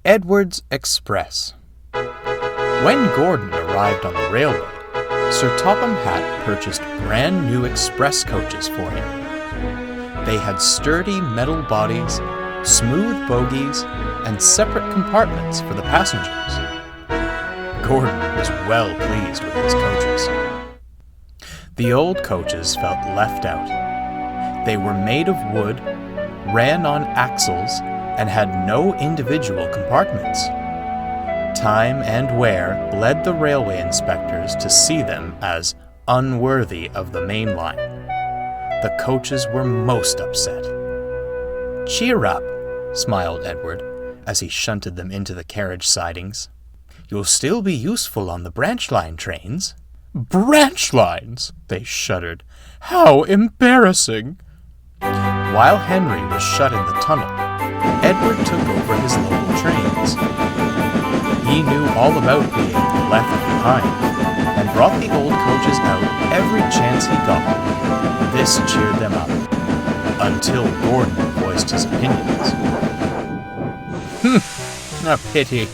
Edward's Express. When Gordon arrived on the railway, Sir Topham Hatt purchased brand new express coaches for him. They had sturdy metal bodies, smooth bogies, and separate compartments for the passengers. Gordon was well pleased with his coaches. The old coaches felt left out. They were made of wood, ran on axles, and had no individual compartments. Time and wear led the railway inspectors to see them as unworthy of the main line. The coaches were most upset. "Cheer up," smiled Edward, as he shunted them into the carriage sidings. "You'll still be useful on the branch line trains." "Branch lines!" they shuddered. "How embarrassing!" While Henry was shut in the tunnel, Edward took over his local trains. He knew all about being left behind, and brought the old coaches out every chance he got. This cheered them up, until Gordon voiced his opinions. "A pity,"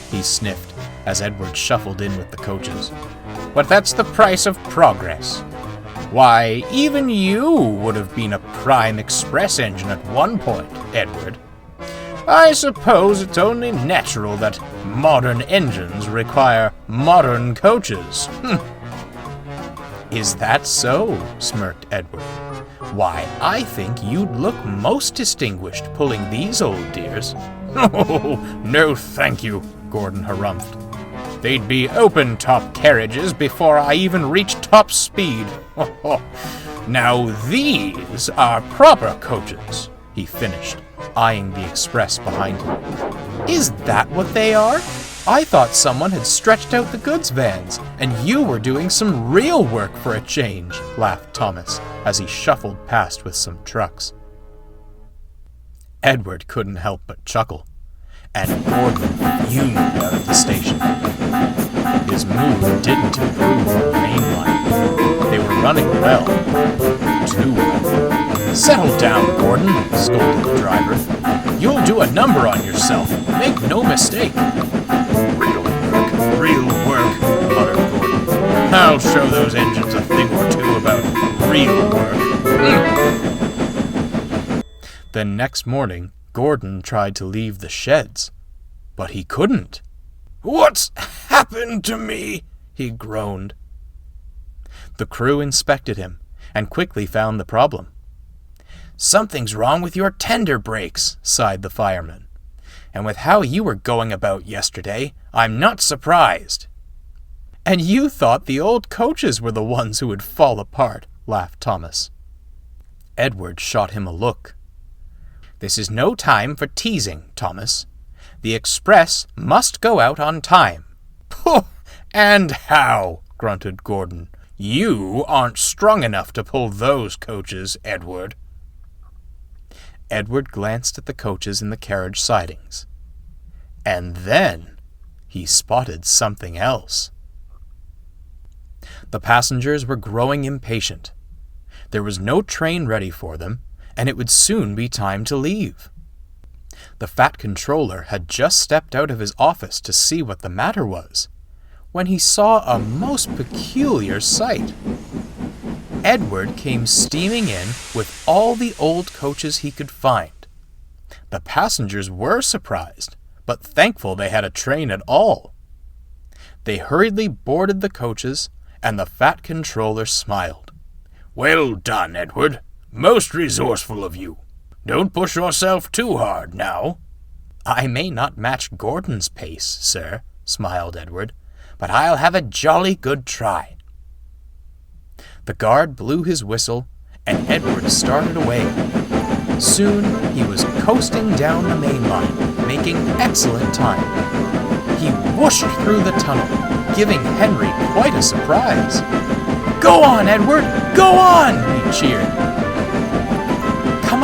he sniffed, as Edward shuffled in with the coaches. "But that's the price of progress. Why, even you would have been a prime express engine at one point, Edward. I suppose it's only natural that modern engines require modern coaches." "Is that so?" smirked Edward. "Why, I think you'd look most distinguished pulling these old dears." "Oh, no thank you," Gordon harumphed. "They'd be open-top carriages before I even reach top speed. Now these are proper coaches," he finished, eyeing the express behind him. "Is that what they are? I thought someone had stretched out the goods vans, and you were doing some real work for a change," laughed Thomas, as he shuffled past with some trucks. Edward couldn't help but chuckle, and Gordon fumed out of the station. His mood didn't improve on the main line. They were running well. Too well. "Settle down, Gordon," scolded the driver. "You'll do a number on yourself. Make no mistake." Real work, muttered Gordon. "I'll show those engines a thing or two about real work." The next morning, Gordon tried to leave the sheds, but he couldn't. "What's happened to me?" he groaned. The crew inspected him and quickly found the problem. "Something's wrong with your tender brakes," sighed the fireman. "And with how you were going about yesterday, I'm not surprised." "And you thought the old coaches were the ones who would fall apart," laughed Thomas. Edward shot him a look. "This is no time for teasing, Thomas. The express must go out on time." "Pooh! And how?" grunted Gordon. "You aren't strong enough to pull those coaches, Edward." Edward glanced at the coaches in the carriage sidings. And then he spotted something else. The passengers were growing impatient. There was no train ready for them, and it would soon be time to leave. The fat controller had just stepped out of his office to see what the matter was, when he saw a most peculiar sight. Edward came steaming in with all the old coaches he could find. The passengers were surprised, but thankful they had a train at all. They hurriedly boarded the coaches, and the fat controller smiled. "Well done, Edward. Most resourceful of you. Don't push yourself too hard now." "I may not match Gordon's pace, sir," smiled Edward, "but I'll have a jolly good try." The guard blew his whistle, and Edward started away. Soon he was coasting down the main line, making excellent time. He whooshed through the tunnel, giving Henry quite a surprise. "Go on, Edward! Go on!" he cheered. Come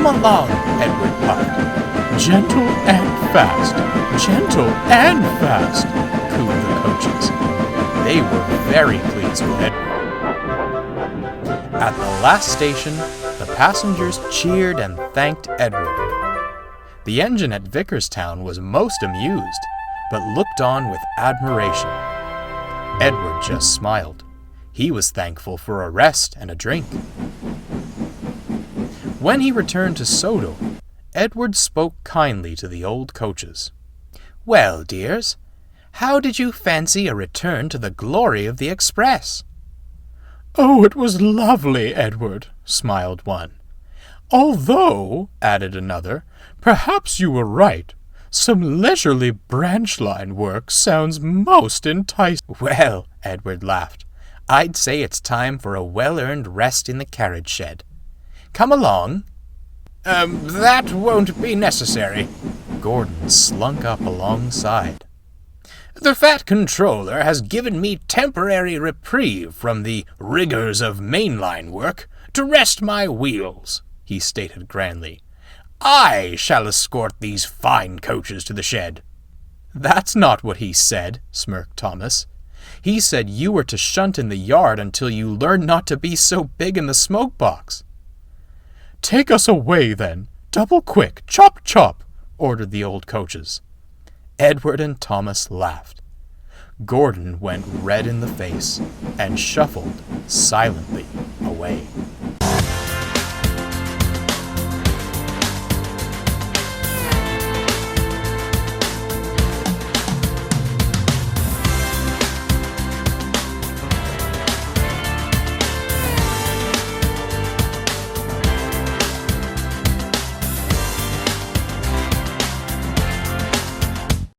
along," Edward puffed. "Gentle and fast, gentle and fast," cooed the coaches. They were very pleased with Edward. At the last station, the passengers cheered and thanked Edward. The engine at Vickerstown was most amused, but looked on with admiration. Edward just smiled. He was thankful for a rest and a drink. When he returned to Sodor, Edward spoke kindly to the old coaches. "Well, dears, how did you fancy a return to the glory of the express?" "Oh, it was lovely, Edward," smiled one. "Although," added another, "perhaps you were right. Some leisurely branch line work sounds most enticing." "Well," Edward laughed, "I'd say it's time for a well-earned rest in the carriage shed. Come along." That won't be necessary." Gordon slunk up alongside. "The fat controller has given me temporary reprieve from the rigors of mainline work to rest my wheels," he stated grandly. "I shall escort these fine coaches to the shed." "That's not what he said," smirked Thomas. "He said you were to shunt in the yard until you learned not to be so big in the smoke box." "Take us away, then. Double quick, chop, chop," ordered the old coaches. Edward and Thomas laughed. Gordon went red in the face and shuffled silently away.